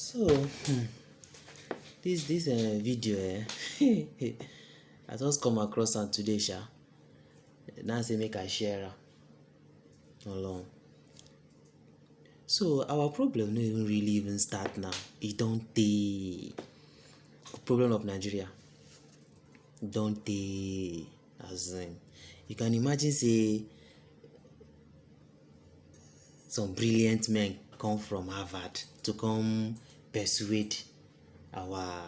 So this video I just come across am today sha. Now say make I share am along. So our problem no even really even start now. E don tey. Problem of Nigeria don tey, as in you can imagine say some brilliant men come from Harvard to come persuade our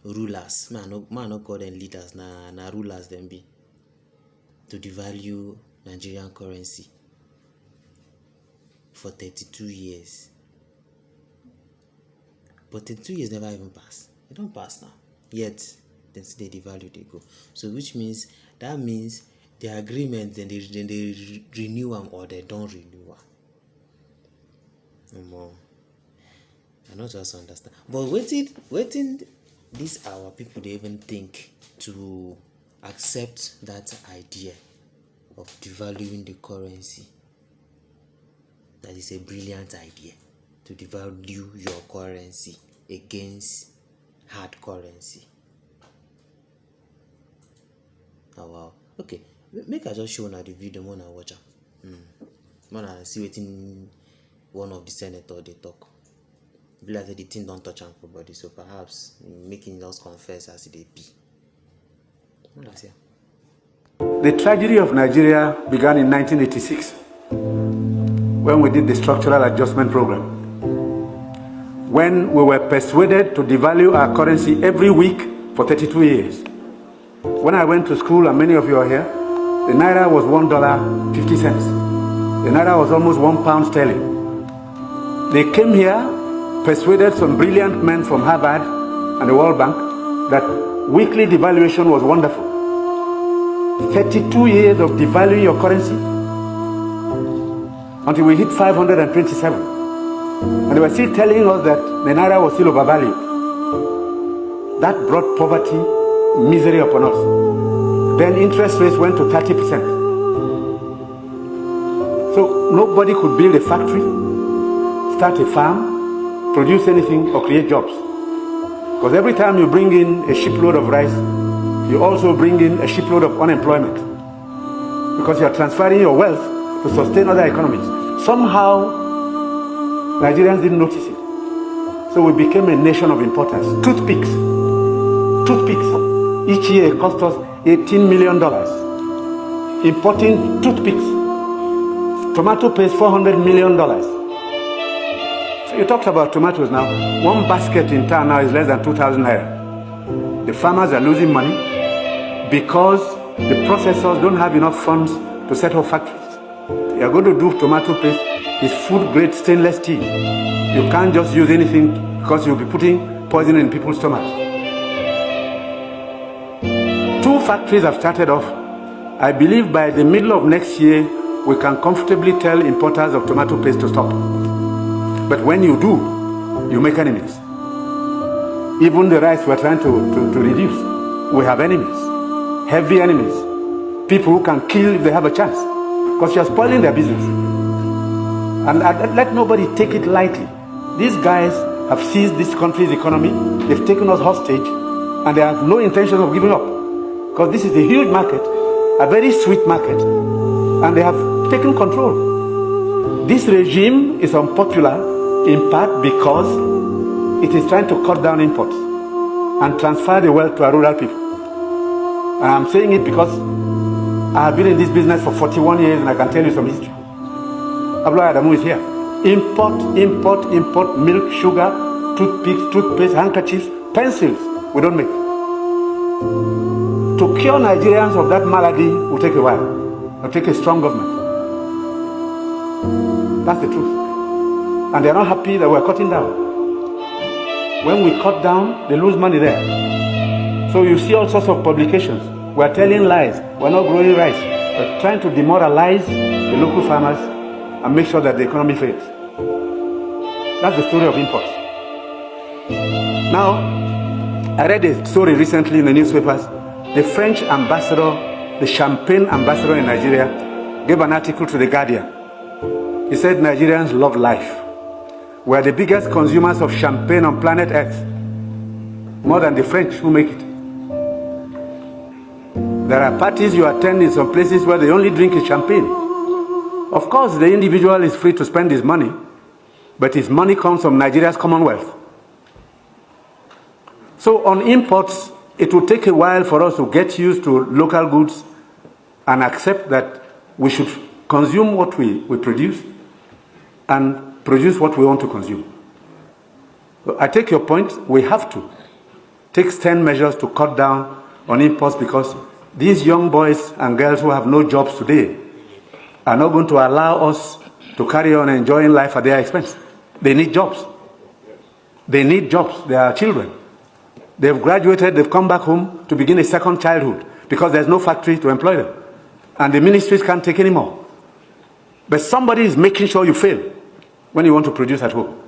rulers, man no call them leaders, na rulers them be, to devalue Nigerian currency for 32 years. But 32 years never even pass. It don't pass now. Yet they still they devalue, they go. So which means the agreement then they renew them or they don't renew them. I not just understand. But waiting these our people they even think to accept that idea of devaluing the currency. That is a brilliant idea, to devalue your currency against hard currency. Oh wow. Okay, make I just show now the video when I watch am. When I see wetin one of the senators they talk. Be like the thing don't touch am for body, so perhaps making us confess as they be. The tragedy of Nigeria began in 1986 when we did the structural adjustment program. When we were persuaded to devalue our currency every week for 32 years. When I went to school, and many of you are here, the naira was $1.50. The naira was almost £1 sterling. They came here, persuaded some brilliant men from Harvard and the World Bank that weekly devaluation was wonderful. 32 years of devaluing your currency until we hit 527. And they were still telling us that the naira was still overvalued. That brought poverty, misery upon us. Then interest rates went to 30%. So nobody could build a factory, start a farm, produce anything or create jobs. Because every time you bring in a shipload of rice, you also bring in a shipload of unemployment. Because you are transferring your wealth to sustain other economies. Somehow, Nigerians didn't notice it. So we became a nation of importance. Toothpicks. Each year it cost us $18 million. Importing toothpicks. Tomato paste, $400 million. You talked about tomatoes now. One basket in town now is less than 2,000 naira. The farmers are losing money because the processors don't have enough funds to set up factories. You are going to do tomato paste, it's food grade stainless steel. You can't just use anything because you'll be putting poison in people's stomachs. 2 factories have started off. I believe by the middle of next year, we can comfortably tell importers of tomato paste to stop. But when you do, you make enemies. Even the rice we're trying to reduce, we have enemies, heavy enemies, people who can kill if they have a chance, because you're spoiling their business. And let nobody take it lightly. These guys have seized this country's economy, they've taken us hostage, and they have no intention of giving up. Because this is a huge market, a very sweet market, and they have taken control. This regime is unpopular in part because it is trying to cut down imports and transfer the wealth to our rural people. And I'm saying it because I have been in this business for 41 years and I can tell you some history. Abdullah Adamu is here. Import milk, sugar, toothpicks, toothpaste, handkerchiefs, pencils. We don't make. To cure Nigerians of that malady will take a while. It will take a strong government. That's the truth. And they're not happy that we're cutting down. When we cut down, they lose money there. So you see all sorts of publications. We're telling lies. We're not growing rice. We're trying to demoralize the local farmers and make sure that the economy fails. That's the story of imports. Now, I read a story recently in the newspapers. The French ambassador, the champagne ambassador in Nigeria, gave an article to The Guardian. He said Nigerians love life. We are the biggest consumers of champagne on planet Earth, more than the French who make it. There are parties you attend in some places where the only drink is champagne. Of course, the individual is free to spend his money, but his money comes from Nigeria's Commonwealth. So on imports, it will take a while for us to get used to local goods and accept that we should consume what we produce and produce what we want to consume. I take your point. We have to take 10 measures to cut down on imports because these young boys and girls who have no jobs today are not going to allow us to carry on enjoying life at their expense. They need jobs. They need jobs. They are children. They've graduated, they've come back home to begin a second childhood because there's no factory to employ them. And the ministries can't take any more. But somebody is making sure you fail when you want to produce at home.